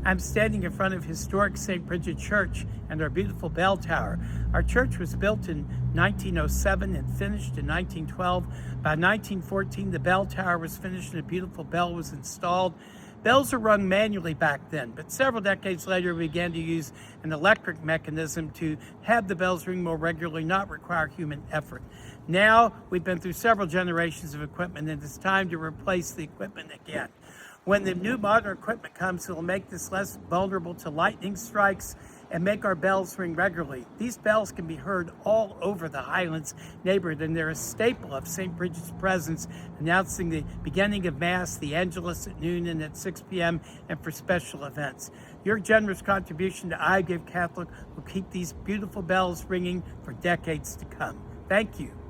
I'm standing in front of historic St. Brigid Church and our beautiful bell tower. Our church was built in 1907 and finished in 1912. By 1914, the bell tower was finished and a beautiful bell was installed. Bells were rung manually back then, but several decades later, we began to use an electric mechanism to have the bells ring more regularly, not require human effort. Now, we've been through several generations of equipment, and it's time to replace the equipment again. When the new modern equipment comes, it will make this less vulnerable to lightning strikes and make our bells ring regularly. These bells can be heard all over the Highlands neighborhood, and they're a staple of St. Brigid's presence, announcing the beginning of Mass, the Angelus at noon and at 6 p.m., and for special events. Your generous contribution to I Give Catholic will keep these beautiful bells ringing for decades to come. Thank you.